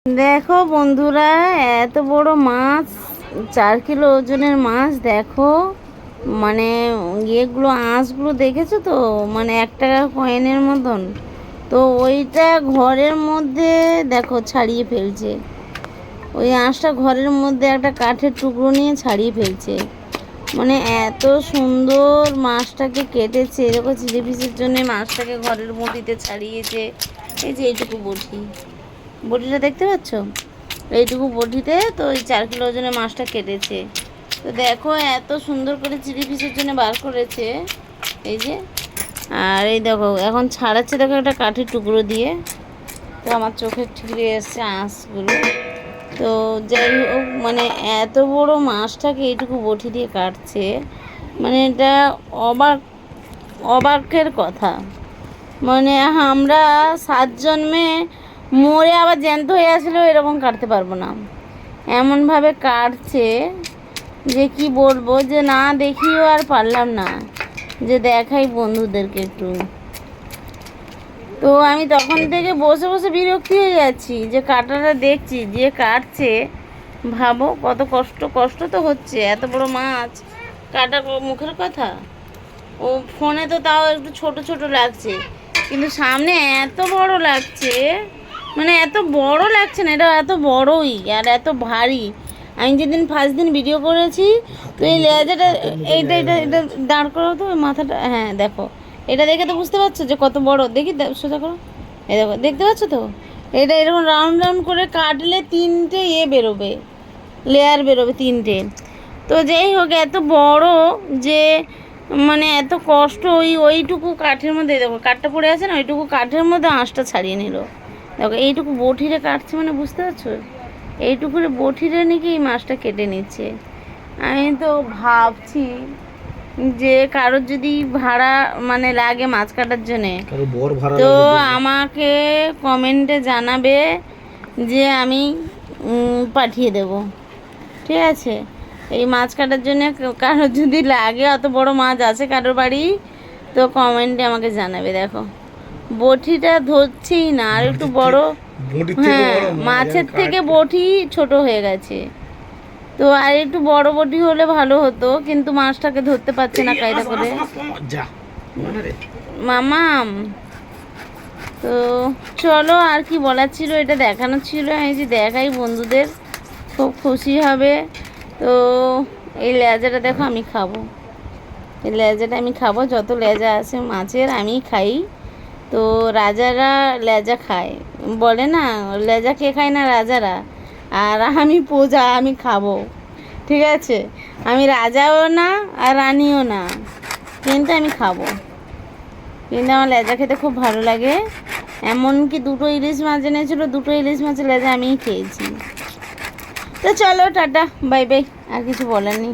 দেখো বন্ধুরা, এত বড় মাছ, 4 কিলো ওজনের মাছ। দেখো মানে ইয়েগুলো, আঁশগুলো দেখেছো তো, মানে 1 টাকার কয়েনের মতন। তো ওইটা ঘরের মধ্যে দেখো ছাড়িয়ে ফেলছে। ওই আঁশটা ঘরের মধ্যে একটা কাঠের টুকরো নিয়ে ছাড়িয়ে ফেলছে। মানে এত সুন্দর মাছটাকে কেটেছে, এরকম চিলি পিসের জন্য মাছটাকে ঘরের বটিতে ছাড়িয়েছে। এই যে এইটুকু বটিটা দেখতে পাচ্ছ, এইটুকু বটিতে তো ওই 4 কিলো ওজনের মাছটা কেটেছে। তো দেখো এত সুন্দর করে চিলি পিসের জন্য বার করেছে, এই যে। আর এই দেখো এখন ছাড়াচ্ছে, দেখো একটা কাঠের টুকরো দিয়ে। তো আমার চোখের ঠিকরে এসছে আঁশগুলো। তো যাই হোক, মানে এত বড় মাছটাকে এইটুকু বটি দিয়ে কাটছে, মানে এটা অবাকের কথা। মানে আমরা 7 জন্মে মরে আবার জ্যান্ত হয়ে আসলেও এরকম কাটতে পারবো না, এমনভাবে কাটছে যে কি বলবো, যে না দেখিও আর পারলাম না, যে দেখাই বন্ধুদেরকে একটু। তো আমি তখন থেকে বসে বসে বিরক্তি হয়ে যাচ্ছি, যে কাটাটা দেখছি, যে কাটছে ভাবো কত কষ্ট তো হচ্ছে। এত বড় মাছ কাটা মুখের কথা। ও ফোনে তো তাও একটু ছোট ছোট লাগছে, কিন্তু সামনে এত বড় লাগছে, মানে এত বড় লাগছে না, এটা এত বড়ই আর এত ভারী। আমি যেদিন ফার্স্ট দিন ভিডিও করেছি, তো এই লেজাটা, এইটা এটা এটা দাঁড় করো তো, মাথাটা, হ্যাঁ দেখো, এটা দেখে তো বুঝতে পারছো যে কত বড়। দেখি সোজা করো, এই দেখো, দেখতে পাচ্ছ তো? এটা এরকম রাউন্ড রাউন্ড করে কাটলে 3টে বেরোবে, লেয়ার বেরোবে 3টে। তো যাই হোক, এত বড় যে মানে এত কষ্ট, ওইটুকু কাঠের মধ্যে, দেখো কাঠটা পড়ে আছে না, ওইটুকু কাঠের মধ্যে আঁশটা ছাড়িয়ে নিল। দেখো এইটুকু বটিরে কাটছে, মানে বুঝতে পারছো, এইটুকুরে বটিরে নাকি এই মাছটা কেটে নিচ্ছে। আমি তো ভাবছি যে কারোর যদি ভাড়া মানে লাগে মাছ কাটার জন্যে, তো আমাকে কমেন্টে জানাবে, যে আমি পাঠিয়ে দেব, ঠিক আছে? এই মাছ কাটার জন্য কারোর যদি লাগে, অত বড় মাছ আছে কারোর বাড়ি, তো কমেন্টে আমাকে জানাবে। দেখো বটিটা ধরছেই না, আর একটু বড়, হ্যাঁ মাছের থেকে বটি ছোট হয়ে গেছে। তো আর একটু বড় বটি হলে ভালো হতো, কিন্তু মাছটাকে ধরতে পারছে না কায়দা করে মামাম। তো চলো, আর কি বলার ছিল, এটা দেখানোর ছিল। এই যে দেখাই, বন্ধুদের খুব খুশি হবে। তো এই লেজাটা দেখো, আমি খাবো, এই লেজাটা আমি খাবো। যত লেজা আছে মাছের আমি খাই। তো রাজারা লেজা খায়, বলে না, লেজা কে খায় না? রাজারা। আর আমি প্রজা, আমি খাবো, ঠিক আছে? আমি রাজাও না আর রানীও না, কিন্তু আমি খাবো। কিন্তু আমার লেজা খেতে খুব ভালো লাগে। এমনকি 2টো ইলিশ মাছ এনেছিল, 2টো ইলিশ মাছের লেজা আমিই খেয়েছি। তো চলো, টাটা, বাই বাই, আর কিছু বলার নেই।